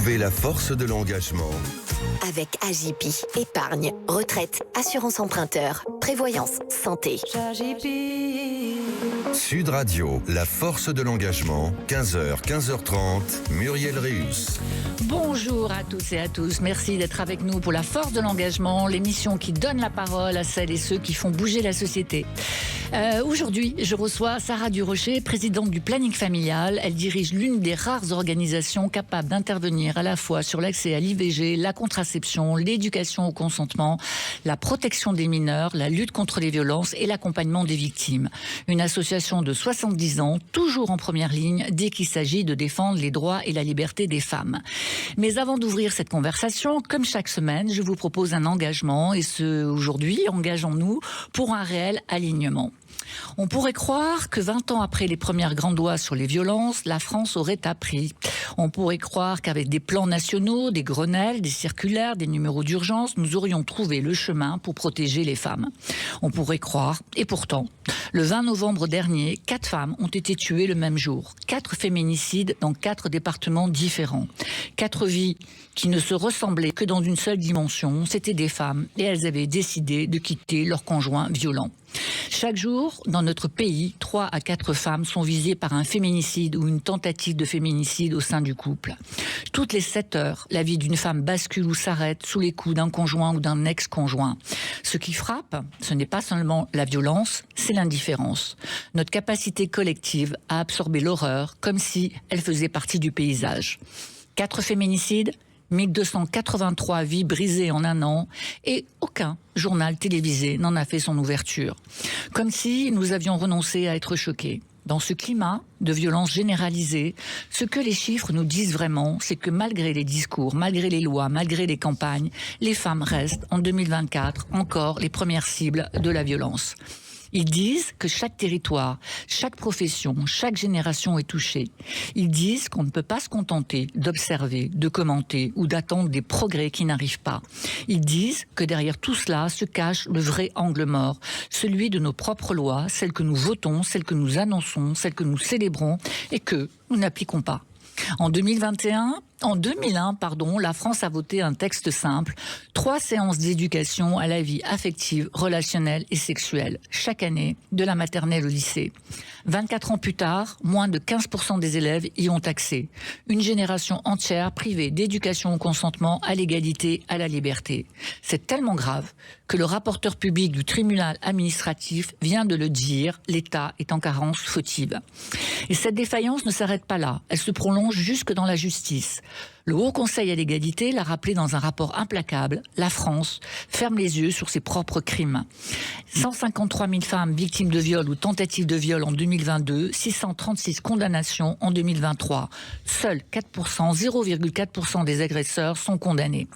Retrouvez la force de l'engagement. Avec Agipi, épargne, retraite, assurance emprunteur, prévoyance, santé. Sud Radio, la force de l'engagement, 15h, 15h30, Muriel Réus. Bonjour à tous et à tous, merci d'être avec nous pour la force de l'engagement, l'émission qui donne la parole à celles et ceux qui font bouger la société. Aujourd'hui, je reçois Sarah Durocher, présidente du planning familial. Elle dirige l'une des rares organisations capables d'intervenir à la fois sur l'accès à l'IVG, la contraception, l'éducation au consentement, la protection des mineurs, la lutte contre les violences et l'accompagnement des victimes. Une association de 70 ans, toujours en première ligne dès qu'il s'agit de défendre les droits et la liberté des femmes. Mais avant d'ouvrir cette conversation, comme chaque semaine, je vous propose un engagement et aujourd'hui, engageons-nous pour un réel alignement. On pourrait croire que 20 ans après les premières grandes lois sur les violences, la France aurait appris. On pourrait croire qu'avec des plans nationaux, des Grenelles, des circulaires, des numéros d'urgence, nous aurions trouvé le chemin pour protéger les femmes. On pourrait croire, et pourtant, le 20 novembre dernier, 4 femmes ont été tuées le même jour. 4 féminicides dans 4 départements différents. 4 vies qui ne se ressemblaient que dans une seule dimension. C'étaient des femmes et elles avaient décidé de quitter leur conjoint violent. Chaque jour, dans notre pays, 3 à 4 femmes sont visées par un féminicide ou une tentative de féminicide au sein du couple. Toutes les 7 heures, la vie d'une femme bascule ou s'arrête sous les coups d'un conjoint ou d'un ex-conjoint. Ce qui frappe, ce n'est pas seulement la violence, c'est l'indifférence. Notre capacité collective à absorber l'horreur comme si elle faisait partie du paysage. 4 féminicides, 1283 vies brisées en un an et aucun journal télévisé n'en a fait son ouverture. Comme si nous avions renoncé à être choqués. Dans ce climat de violence généralisée, ce que les chiffres nous disent vraiment, c'est que malgré les discours, malgré les lois, malgré les campagnes, les femmes restent en 2024 encore les premières cibles de la violence. Ils disent que chaque territoire, chaque profession, chaque génération est touchée. Ils disent qu'on ne peut pas se contenter d'observer, de commenter ou d'attendre des progrès qui n'arrivent pas. Ils disent que derrière tout cela se cache le vrai angle mort, celui de nos propres lois, celles que nous votons, celles que nous annonçons, celles que nous célébrons et que nous n'appliquons pas. En 2001, la France a voté un texte simple, 3 séances d'éducation à la vie affective, relationnelle et sexuelle, chaque année, de la maternelle au lycée. 24 ans plus tard, moins de 15% des élèves y ont accès. Une génération entière privée d'éducation au consentement, à l'égalité, à la liberté. C'est tellement grave que le rapporteur public du tribunal administratif vient de le dire, l'État est en carence fautive. Et cette défaillance ne s'arrête pas là, elle se prolonge jusque dans la justice. Le Haut Conseil à l'égalité l'a rappelé dans un rapport implacable, la France ferme les yeux sur ses propres crimes. 153 000 femmes victimes de viol ou tentatives de viol en 2022, 636 condamnations en 2023. Seuls 0,4% des agresseurs sont condamnés.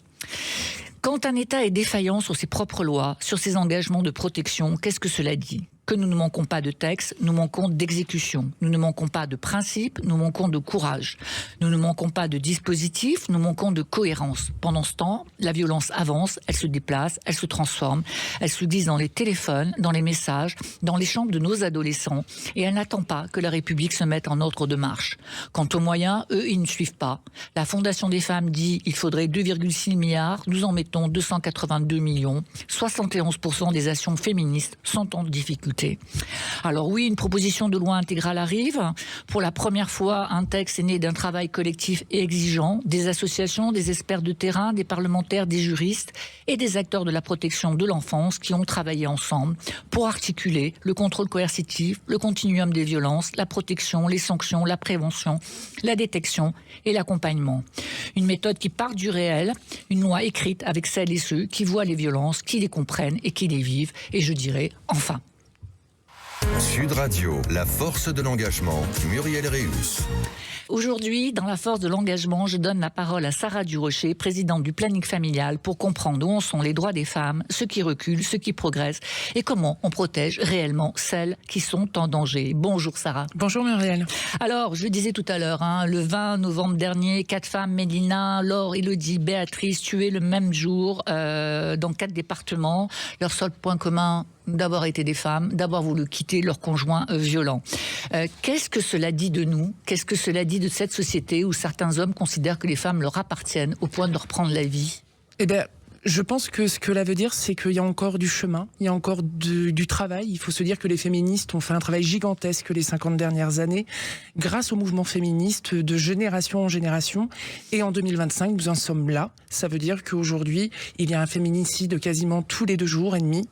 Quand un État est défaillant sur ses propres lois, sur ses engagements de protection, qu'est-ce que cela dit ? Que nous ne manquons pas de textes, nous manquons d'exécution. Nous ne manquons pas de principes, nous manquons de courage. Nous ne manquons pas de dispositifs, nous manquons de cohérence. Pendant ce temps, la violence avance, elle se déplace, elle se transforme, elle se glisse dans les téléphones, dans les messages, dans les chambres de nos adolescents, et elle n'attend pas que la République se mette en ordre de marche. Quant aux moyens, eux, ils ne suivent pas. La Fondation des femmes dit qu'il faudrait 2,6 milliards, nous en mettons 282 millions. 71% des actions féministes sont en difficulté. Alors oui, une proposition de loi intégrale arrive. Pour la première fois, un texte est né d'un travail collectif et exigeant, des associations, des experts de terrain, des parlementaires, des juristes et des acteurs de la protection de l'enfance qui ont travaillé ensemble pour articuler le contrôle coercitif, le continuum des violences, la protection, les sanctions, la prévention, la détection et l'accompagnement. Une méthode qui part du réel, une loi écrite avec celles et ceux qui voient les violences, qui les comprennent et qui les vivent. Et je dirais, enfin. Sud Radio, la force de l'engagement, Muriel Réus. Aujourd'hui, dans la force de l'engagement, je donne la parole à Sarah Durocher, présidente du planning familial, pour comprendre où en sont les droits des femmes, ce qui recule, ce qui progresse, et comment on protège réellement celles qui sont en danger. Bonjour Sarah. Bonjour Muriel. Alors, je le disais tout à l'heure, le 20 novembre dernier, 4 femmes, Mélina, Laure, Élodie, Béatrice, tuées le même jour dans 4 départements. Leur seul point commun, d'avoir été des femmes, d'avoir voulu quitter leur conjoint violent. Qu'est-ce que cela dit de nous ? Qu'est-ce que cela dit de cette société où certains hommes considèrent que les femmes leur appartiennent au point de leur prendre la vie ? Eh bien, je pense que ce que cela veut dire, c'est qu'il y a encore du chemin, il y a encore du travail. Il faut se dire que les féministes ont fait un travail gigantesque les 50 dernières années, grâce au mouvement féministe de génération en génération. Et en 2025, nous en sommes là. Ça veut dire qu'aujourd'hui, il y a un féminicide quasiment tous les 2 jours et demi.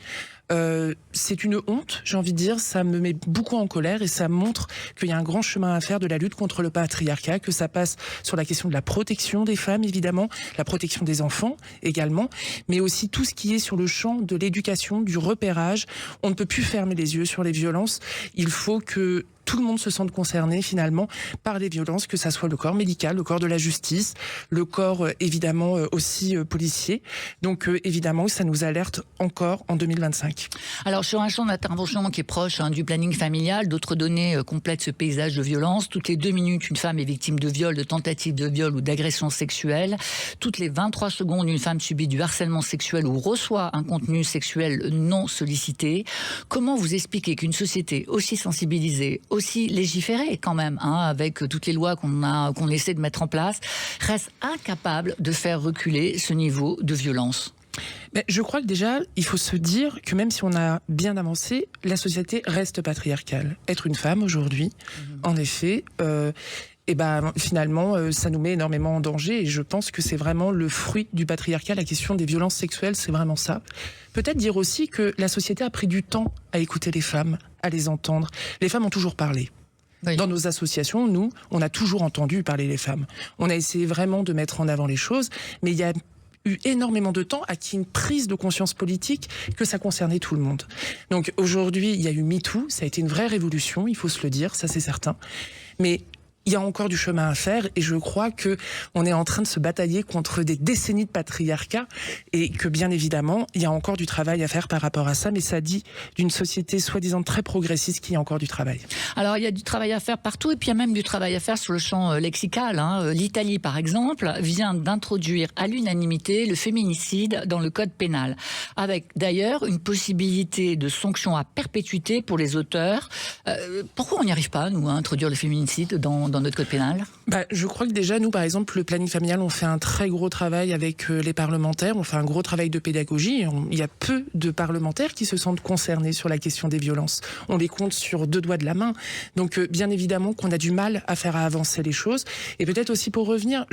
C'est une honte, j'ai envie de dire, ça me met beaucoup en colère et ça montre qu'il y a un grand chemin à faire de la lutte contre le patriarcat, que ça passe sur la question de la protection des femmes, évidemment, la protection des enfants également, mais aussi tout ce qui est sur le champ de l'éducation, du repérage. On ne peut plus fermer les yeux sur les violences. Il faut que tout le monde se sente concerné finalement par les violences, que ça soit le corps médical, le corps de la justice, le corps évidemment aussi policier. Donc évidemment, ça nous alerte encore en 2025. Alors sur un champ d'intervention qui est proche du planning familial, d'autres données complètent ce paysage de violence. Toutes les 2 minutes, une femme est victime de viol, de tentative de viol ou d'agression sexuelle. Toutes les 23 secondes, une femme subit du harcèlement sexuel ou reçoit un contenu sexuel non sollicité. Comment vous expliquez qu'une société aussi sensibilisée, aussi légiférée quand même, avec toutes les lois qu'on essaie de mettre en place, reste incapable de faire reculer ce niveau de violence? Mais je crois que déjà, il faut se dire que même si on a bien avancé, la société reste patriarcale. Être une femme aujourd'hui, en effet, finalement, ça nous met énormément en danger et je pense que c'est vraiment le fruit du patriarcat. La question des violences sexuelles, c'est vraiment ça. Peut-être dire aussi que la société a pris du temps à écouter les femmes, à les entendre. Les femmes ont toujours parlé. Oui. Dans nos associations, nous, on a toujours entendu parler les femmes. On a essayé vraiment de mettre en avant les choses, mais il y a eu énormément de temps à qu'il y ait une prise de conscience politique que ça concernait tout le monde. Donc aujourd'hui, il y a eu MeToo, ça a été une vraie révolution, il faut se le dire, ça c'est certain. Mais il y a encore du chemin à faire et je crois que on est en train de se batailler contre des décennies de patriarcat et que bien évidemment, il y a encore du travail à faire par rapport à ça, mais ça dit d'une société soi-disant très progressiste qu'il y a encore du travail. Alors il y a du travail à faire partout et puis il y a même du travail à faire sur le champ lexical. L'Italie par exemple vient d'introduire à l'unanimité le féminicide dans le code pénal, avec d'ailleurs une possibilité de sanction à perpétuité pour les auteurs. Pourquoi on n'y arrive pas, nous, à introduire le féminicide dans notre code pénal ? Je crois que déjà, nous, par exemple, le planning familial, on fait un très gros travail avec les parlementaires, on fait un gros travail de pédagogie. Il y a peu de parlementaires qui se sentent concernés sur la question des violences. On les compte sur 2 doigts de la main. Donc, bien évidemment qu'on a du mal à faire avancer les choses. Et peut-être aussi pour revenir,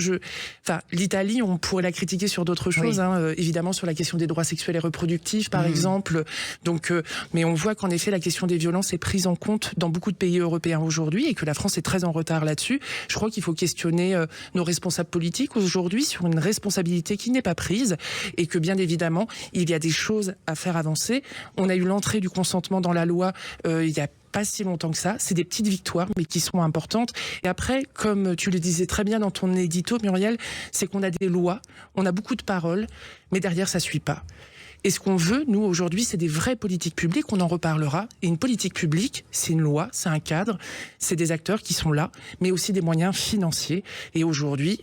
l'Italie, on pourrait la critiquer sur d'autres choses, oui. Évidemment sur la question des droits sexuels et reproductifs, par exemple. Donc, mais on voit qu'en effet, la question des violences est prise en compte dans beaucoup de pays européens aujourd'hui et que la France est très en retard là-dessus. Je crois qu'il faut questionner nos responsables politiques aujourd'hui sur une responsabilité qui n'est pas prise et que bien évidemment, il y a des choses à faire avancer. On a eu l'entrée du consentement dans la loi il y a pas si longtemps que ça. C'est des petites victoires, mais qui sont importantes. Et après, comme tu le disais très bien dans ton édito, Muriel, c'est qu'on a des lois, on a beaucoup de paroles, mais derrière, ça suit pas. Et ce qu'on veut, nous, aujourd'hui, c'est des vraies politiques publiques, on en reparlera. Et une politique publique, c'est une loi, c'est un cadre, c'est des acteurs qui sont là, mais aussi des moyens financiers. Et aujourd'hui,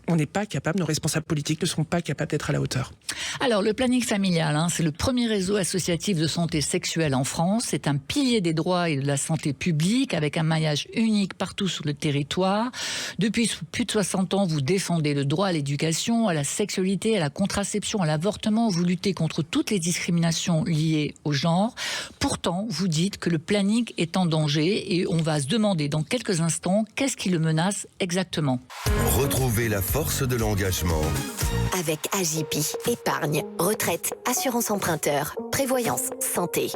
on n'est pas capable, nos responsables politiques ne sont pas capables d'être à la hauteur. Alors, le planning familial, c'est le premier réseau associatif de santé sexuelle en France. C'est un pilier des droits et de la santé publique, avec un maillage unique partout sur le territoire. Depuis plus de 60 ans, vous défendez le droit à l'éducation, à la sexualité, à la contraception, à l'avortement. Vous luttez contre toutes les discriminations liées au genre. Pourtant, vous dites que le planning est en danger et on va se demander dans quelques instants qu'est-ce qui le menace exactement. Retrouvez la force de l'engagement avec AJP. Épargne, retraite, assurance emprunteur, prévoyance, santé.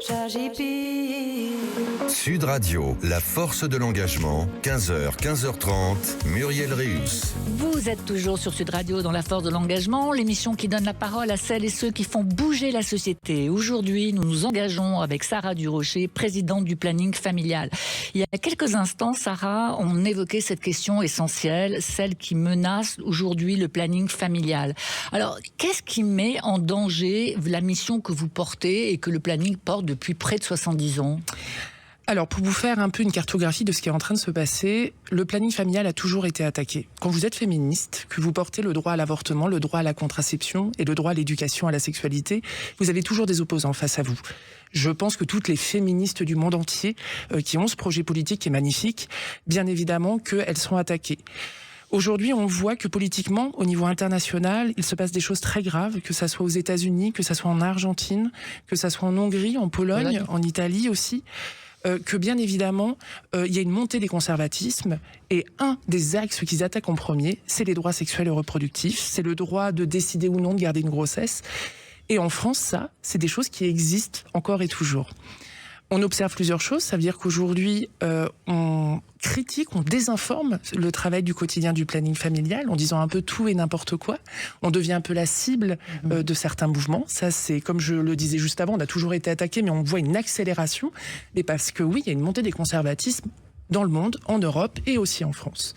Sud Radio, la force de l'engagement, 15h, 15h30, Muriel Réus. Vous êtes toujours sur Sud Radio dans la force de l'engagement, l'émission qui donne la parole à celles et ceux qui font bouger la société. Aujourd'hui, nous nous engageons avec Sarah Durocher, présidente du planning familial. Il y a quelques instants, Sarah, on évoquait cette question essentielle, celle qui menace aujourd'hui le planning familial. Alors, qu'est-ce qui met en danger la mission que vous portez et que le planning porte depuis près de 70 ans ? Alors, pour vous faire un peu une cartographie de ce qui est en train de se passer, le planning familial a toujours été attaqué. Quand vous êtes féministe, que vous portez le droit à l'avortement, le droit à la contraception et le droit à l'éducation à la sexualité, vous avez toujours des opposants face à vous. Je pense que toutes les féministes du monde entier qui ont ce projet politique qui est magnifique, bien évidemment qu'elles sont attaquées. Aujourd'hui, on voit que politiquement, au niveau international, il se passe des choses très graves, que ça soit aux États-Unis, que ça soit en Argentine, que ça soit en Hongrie, en Pologne, en Italie aussi. Que bien évidemment, il y a une montée des conservatismes et un des axes qu'ils attaquent en premier, c'est les droits sexuels et reproductifs, c'est le droit de décider ou non de garder une grossesse. Et en France, ça, c'est des choses qui existent encore et toujours. On observe plusieurs choses, ça veut dire qu'aujourd'hui, on critique, on désinforme le travail du quotidien du planning familial en disant un peu tout et n'importe quoi. On devient un peu la cible de certains mouvements. Ça, c'est comme je le disais juste avant, on a toujours été attaqué, mais on voit une accélération. Mais parce que oui, il y a une montée des conservatismes dans le monde, en Europe et aussi en France.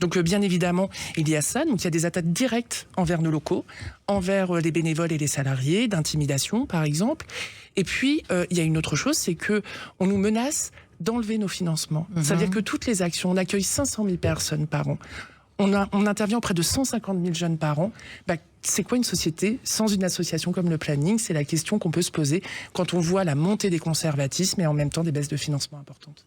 Donc bien évidemment, il y a ça. Donc il y a des attaques directes envers nos locaux, envers les bénévoles et les salariés, d'intimidation par exemple. Et puis il y a une autre chose, c'est que on nous menace d'enlever nos financements. Ça veut dire que toutes les actions, on accueille 500 000 personnes par an. On intervient auprès de 150 000 jeunes par an. C'est quoi une société sans une association comme le planning? C'est la question qu'on peut se poser quand on voit la montée des conservatismes et en même temps des baisses de financement importantes.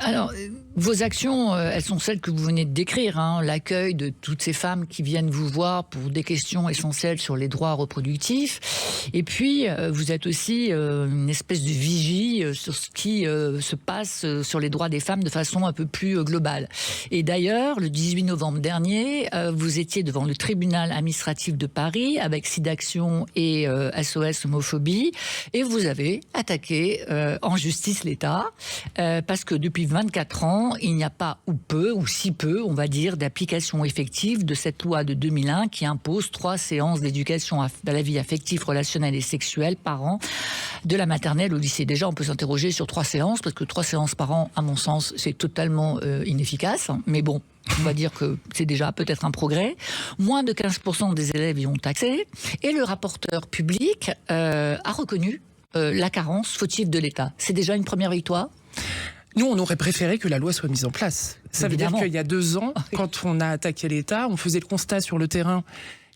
Alors, vos actions, elles sont celles que vous venez de décrire, hein, l'accueil de toutes ces femmes qui viennent vous voir pour des questions essentielles sur les droits reproductifs. Et puis, vous êtes aussi une espèce de vigie sur ce qui se passe sur les droits des femmes de façon un peu plus globale. Et d'ailleurs, le 18 novembre dernier, vous étiez devant le tribunal administratif de Paris avec SIDAction et SOS Homophobie, et vous avez attaqué en justice l'État. Parce que depuis 24 ans, il n'y a pas ou peu, ou si peu, on va dire, d'application effective de cette loi de 2001 qui impose 3 séances d'éducation à la vie affective, relationnelle et sexuelle par an, de la maternelle au lycée. Déjà, on peut s'interroger sur 3 séances, parce que 3 séances par an, à mon sens, c'est totalement inefficace. Mais bon, on va dire que c'est déjà peut-être un progrès. Moins de 15% des élèves y ont accès. Et le rapporteur public a reconnu la carence fautive de l'État. C'est déjà une première victoire ? Nous, on aurait préféré que la loi soit mise en place. Ça Évidemment. veut dire qu'il y a 2 ans, quand on a attaqué l'État, on faisait le constat sur le terrain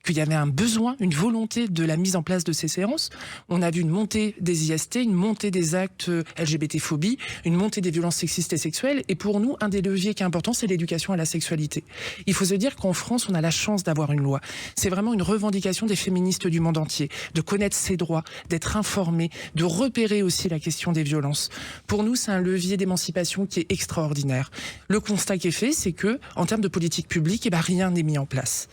qu'il y avait un besoin, une volonté de la mise en place de ces séances. On a vu une montée des IST, une montée des actes LGBT-phobie, une montée des violences sexistes et sexuelles. Et pour nous, un des leviers qui est important, c'est l'éducation à la sexualité. Il faut se dire qu'en France, on a la chance d'avoir une loi. C'est vraiment une revendication des féministes du monde entier, de connaître ses droits, d'être informés, de repérer aussi la question des violences. Pour nous, c'est un levier d'émancipation qui est extraordinaire. Le constat qui est fait, c'est que, en termes de politique publique, rien n'est mis en place.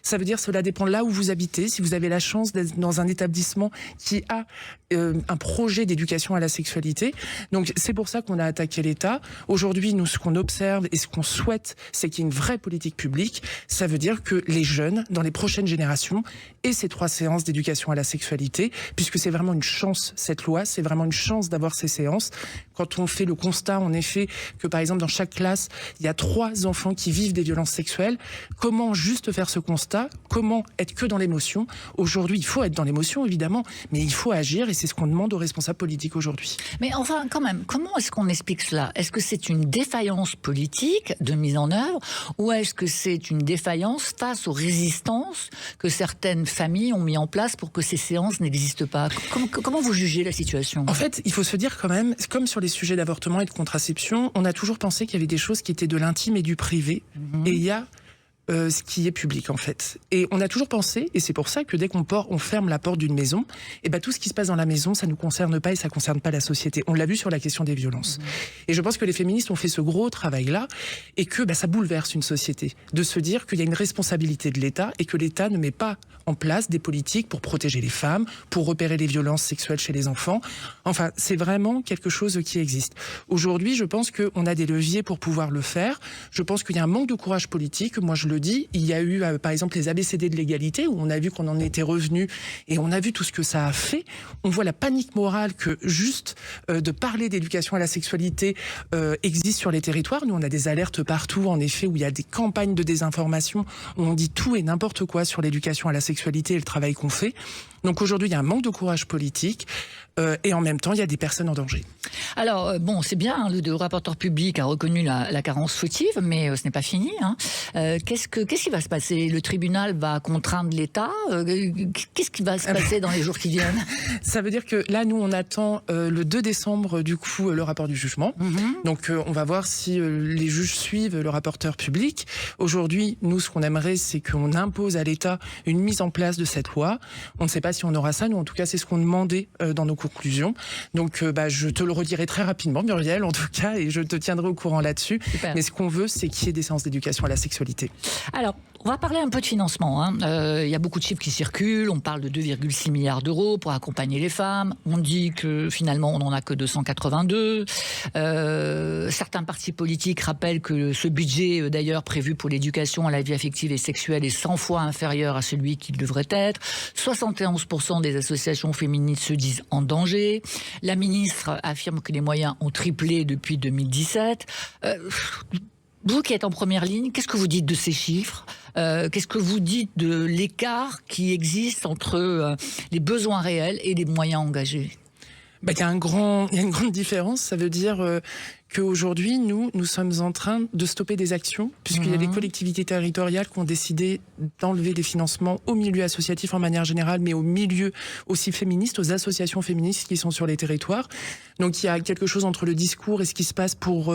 Ça veut dire cela dépend là où vous habitez. Si vous avez la chance d'être dans un établissement qui a un projet d'éducation à la sexualité. Donc c'est pour ça qu'on a attaqué l'État. Aujourd'hui, nous, ce qu'on observe et ce qu'on souhaite, c'est qu'il y ait une vraie politique publique. Ça veut dire que les jeunes, dans les prochaines générations, aient ces 3 séances d'éducation à la sexualité, puisque c'est vraiment une chance, cette loi, c'est vraiment une chance d'avoir ces séances. Quand on fait le constat, en effet, que par exemple, dans chaque classe, il y a 3 enfants qui vivent des violences sexuelles, comment juste faire ce constat? Comment être que dans l'émotion? Aujourd'hui, il faut être dans l'émotion, évidemment, mais il faut agir, et c'est ce qu'on demande aux responsables politiques aujourd'hui. Mais enfin, quand même, comment est-ce qu'on explique cela? Est-ce que c'est une défaillance politique de mise en œuvre, ou est-ce que c'est une défaillance face aux résistances que certaines familles ont mis en place pour que ces séances n'existent pas? Comment vous jugez la situation? En fait, il faut se dire quand même, comme sur les sujets d'avortement et de contraception, on a toujours pensé qu'il y avait des choses qui étaient de l'intime et du privé, et il y a ce qui est public en fait. Et on a toujours pensé, et c'est pour ça que dès qu'on ferme la porte d'une maison, et tout ce qui se passe dans la maison, ça nous concerne pas et ça concerne pas la société. On l'a vu sur la question des violences. Et je pense que les féministes ont fait ce gros travail-là, et que ça bouleverse une société, de se dire qu'il y a une responsabilité de l'État, et que l'État ne met pas en place des politiques pour protéger les femmes, pour repérer les violences sexuelles chez les enfants. Enfin, c'est vraiment quelque chose qui existe. Aujourd'hui, je pense qu'on a des leviers pour pouvoir le faire. Je pense qu'il y a un manque de courage politique. Moi, je le le dis, il y a eu par exemple les ABCD de l'égalité où on a vu qu'on en était revenu et on a vu tout ce que ça a fait. On voit la panique morale que juste de parler d'éducation à la sexualité existe sur les territoires. Nous, on a des alertes partout, en effet, où il y a des campagnes de désinformation où on dit tout et n'importe quoi sur l'éducation à la sexualité et le travail qu'on fait. Donc aujourd'hui, il y a un manque de courage politique et en même temps, il y a des personnes en danger. Alors, bon, c'est bien, hein, le rapporteur public a reconnu la carence fautive, mais ce n'est pas fini. Hein. Qu'est-ce qui va se passer? Le tribunal va contraindre l'État? Qu'est-ce qui va se passer dans les jours qui viennent? Ça veut dire que là, nous, on attend le 2 décembre, du coup, le rapport du jugement. Donc, on va voir si les juges suivent le rapporteur public. Aujourd'hui, nous, ce qu'on aimerait, c'est qu'on impose à l'État une mise en place de cette loi. On ne sait pas si on aura ça. Nous, en tout cas, c'est ce qu'on demandait dans nos conclusions. Donc, je te le redirai très rapidement, Muriel, en tout cas, et je te tiendrai au courant là-dessus. Super. Mais ce qu'on veut, c'est qu'il y ait des séances d'éducation à la sexualité. Alors, on va parler un peu de financement. Hein. Il y a beaucoup de chiffres qui circulent. On parle de 2,6 milliards d'euros pour accompagner les femmes. On dit que finalement, on n'en a que 282. Certains partis politiques rappellent que ce budget, d'ailleurs, prévu pour l'éducation à la vie affective et sexuelle est 100 fois inférieur à celui qu'il devrait être. 71% des associations féministes se disent en danger. La ministre affirme que les moyens ont triplé depuis 2017. Vous qui êtes en première ligne, qu'est-ce que vous dites de ces chiffres? Qu'est-ce que vous dites de l'écart qui existe entre les besoins réels et les moyens engagés? Il y a une grande différence. Ça veut dire qu'aujourd'hui, nous sommes en train de stopper des actions, puisqu'il y a des collectivités territoriales qui ont décidé d'enlever des financements au milieu associatif en manière générale, mais au milieu aussi féministe, aux associations féministes qui sont sur les territoires. Donc il y a quelque chose entre le discours et ce qui se passe pour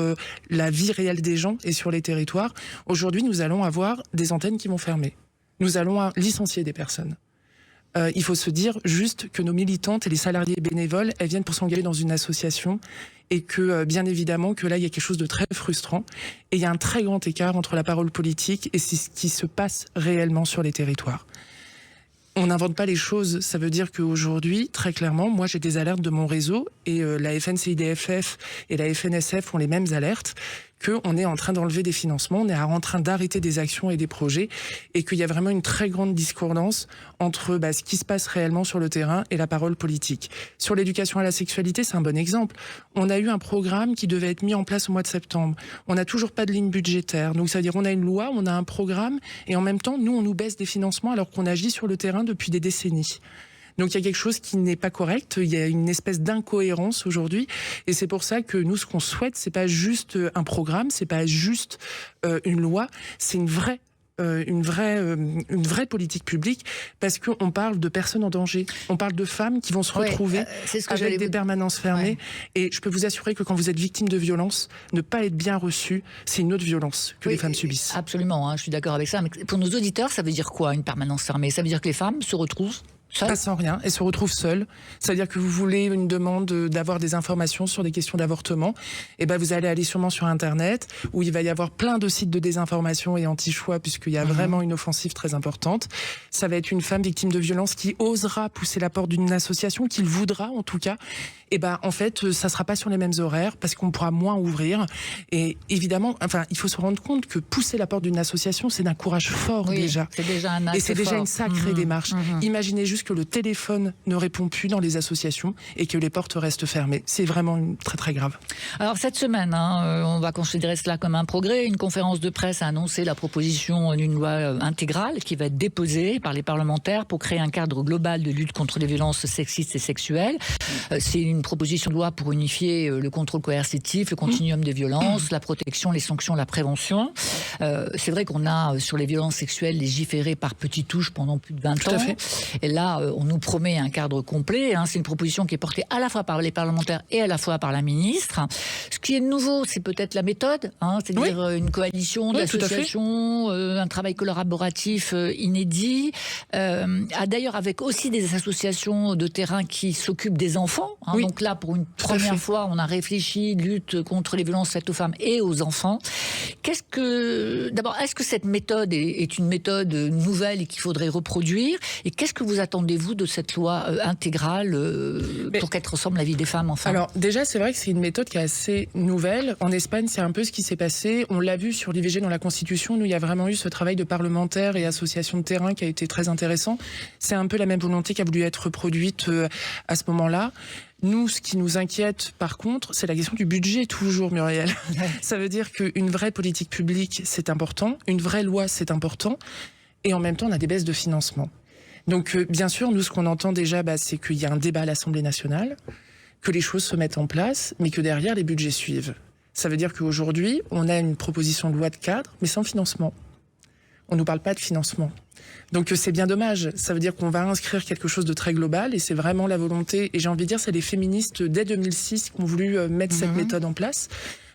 la vie réelle des gens et sur les territoires. Aujourd'hui, nous allons avoir des antennes qui vont fermer. Nous allons licencier des personnes. Il faut se dire juste que nos militantes et les salariés bénévoles, elles viennent pour s'engager dans une association et que, bien évidemment, que là, il y a quelque chose de très frustrant. Et il y a un très grand écart entre la parole politique et ce qui se passe réellement sur les territoires. On n'invente pas les choses. Ça veut dire qu'aujourd'hui, très clairement, moi, j'ai des alertes de mon réseau et la FNCIDFF et la FNSF ont les mêmes alertes, qu'on est en train d'enlever des financements, on est en train d'arrêter des actions et des projets et qu'il y a vraiment une très grande discordance entre ce qui se passe réellement sur le terrain et la parole politique. Sur l'éducation à la sexualité, c'est un bon exemple. On a eu un programme qui devait être mis en place au mois de septembre. On n'a toujours pas de ligne budgétaire. Donc ça veut dire on a une loi, on a un programme et en même temps, nous, on nous baisse des financements alors qu'on agit sur le terrain depuis des décennies. Donc il y a quelque chose qui n'est pas correct, il y a une espèce d'incohérence aujourd'hui et c'est pour ça que nous ce qu'on souhaite c'est pas juste un programme, c'est pas juste une loi, c'est une vraie politique publique parce qu'on parle de personnes en danger, on parle de femmes qui vont se retrouver avec des permanences fermées et je peux vous assurer que quand vous êtes victime de violence, ne pas être bien reçu, c'est une autre violence que les femmes subissent. Absolument, je suis d'accord avec ça, mais pour nos auditeurs ça veut dire quoi une permanence fermée? Ça veut dire que les femmes se retrouvent pas sans rien, elles se retrouvent seules. C'est-à-dire que vous voulez une demande d'avoir des informations sur des questions d'avortement, et vous allez aller sûrement sur Internet, où il va y avoir plein de sites de désinformation et anti-choix, puisqu'il y a vraiment une offensive très importante. Ça va être une femme victime de violence qui osera pousser la porte d'une association, qu'il voudra en tout cas. Et en fait, ça sera pas sur les mêmes horaires, parce qu'on pourra moins ouvrir. Et évidemment, il faut se rendre compte que pousser la porte d'une association, c'est d'un courage fort déjà. C'est déjà un acte et c'est déjà fort. Une sacrée démarche. Imaginez juste que le téléphone ne répond plus dans les associations et que les portes restent fermées. C'est vraiment très très grave. Alors cette semaine, on va considérer cela comme un progrès. Une conférence de presse a annoncé la proposition d'une loi intégrale qui va être déposée par les parlementaires pour créer un cadre global de lutte contre les violences sexistes et sexuelles. C'est une proposition de loi pour unifier le contrôle coercitif, le continuum des violences, la protection, les sanctions, la prévention. C'est vrai qu'on a sur les violences sexuelles légiféré par petites touches pendant plus de 20 ans. Tout à fait. Et là, on nous promet un cadre complet. C'est une proposition qui est portée à la fois par les parlementaires et à la fois par la ministre. Ce qui est nouveau, c'est peut-être la méthode, c'est-à-dire une coalition d'associations, un travail collaboratif inédit. D'ailleurs, avec aussi des associations de terrain qui s'occupent des enfants. Donc là, pour une première fois, on a réfléchi lutte contre les violences faites aux femmes et aux enfants. D'abord, est-ce que cette méthode est une méthode nouvelle et qu'il faudrait reproduire? Et qu'est-ce que vous attendez attendez-vous de cette loi intégrale pour qu'elle transforme la vie des femmes, enfin? Alors déjà, c'est vrai que c'est une méthode qui est assez nouvelle. En Espagne, c'est un peu ce qui s'est passé. On l'a vu sur l'IVG dans la Constitution. Nous, il y a vraiment eu ce travail de parlementaires et associations de terrain qui a été très intéressant. C'est un peu la même volonté qui a voulu être reproduite à ce moment-là. Nous, ce qui nous inquiète, par contre, c'est la question du budget, toujours, Muriel. Ça veut dire qu'une vraie politique publique, c'est important. Une vraie loi, c'est important. Et en même temps, on a des baisses de financement. Donc, bien sûr, nous, ce qu'on entend déjà, c'est qu'il y a un débat à l'Assemblée nationale, que les choses se mettent en place, mais que derrière, les budgets suivent. Ça veut dire qu'aujourd'hui, on a une proposition de loi de cadre, mais sans financement. On ne nous parle pas de financement. Donc c'est bien dommage. Ça veut dire qu'on va inscrire quelque chose de très global et c'est vraiment la volonté. Et j'ai envie de dire, c'est les féministes dès 2006 qui ont voulu mettre cette méthode en place.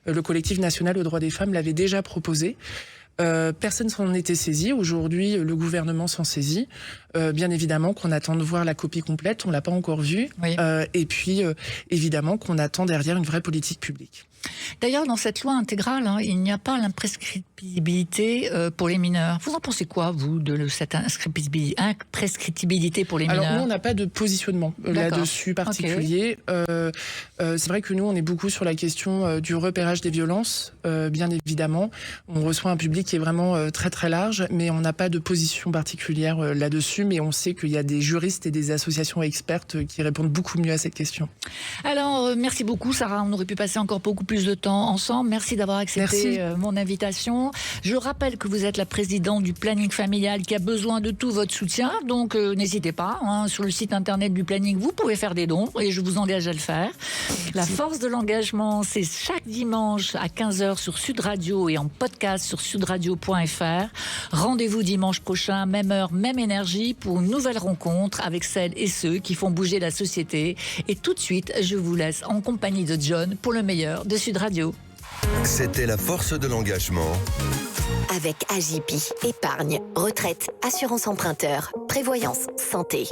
Le collectif national aux droits des femmes l'avait déjà proposé. Personne s'en était saisi. Aujourd'hui, le gouvernement s'en saisit. Bien évidemment qu'on attend de voir la copie complète. On l'a pas encore vue. Oui. Et puis, évidemment qu'on attend derrière une vraie politique publique. D'ailleurs, dans cette loi intégrale, il n'y a pas l'imprescriptibilité pour les mineurs. Vous en pensez quoi, vous, de cette imprescriptibilité pour les mineurs? Alors, nous, on n'a pas de positionnement là-dessus particulier. Okay. C'est vrai que nous, on est beaucoup sur la question du repérage des violences, bien évidemment. On reçoit un public qui est vraiment très, très large, mais on n'a pas de position particulière là-dessus. Mais on sait qu'il y a des juristes et des associations expertes qui répondent beaucoup mieux à cette question. Alors, merci beaucoup, Sarah. On aurait pu passer encore beaucoup plus de temps ensemble. Merci d'avoir accepté mon invitation. Je rappelle que vous êtes la présidente du planning familial qui a besoin de tout votre soutien. Donc, n'hésitez pas. Sur le site internet du planning, vous pouvez faire des dons et je vous engage à le faire. La force de l'engagement, c'est chaque dimanche à 15h sur Sud Radio et en podcast sur sudradio.fr. Rendez-vous dimanche prochain, même heure, même énergie pour une nouvelle rencontre avec celles et ceux qui font bouger la société. Et tout de suite, je vous laisse en compagnie de John pour le meilleur de Sud Radio. C'était la force de l'engagement. Avec Agipi, épargne, retraite, assurance emprunteur, prévoyance, santé.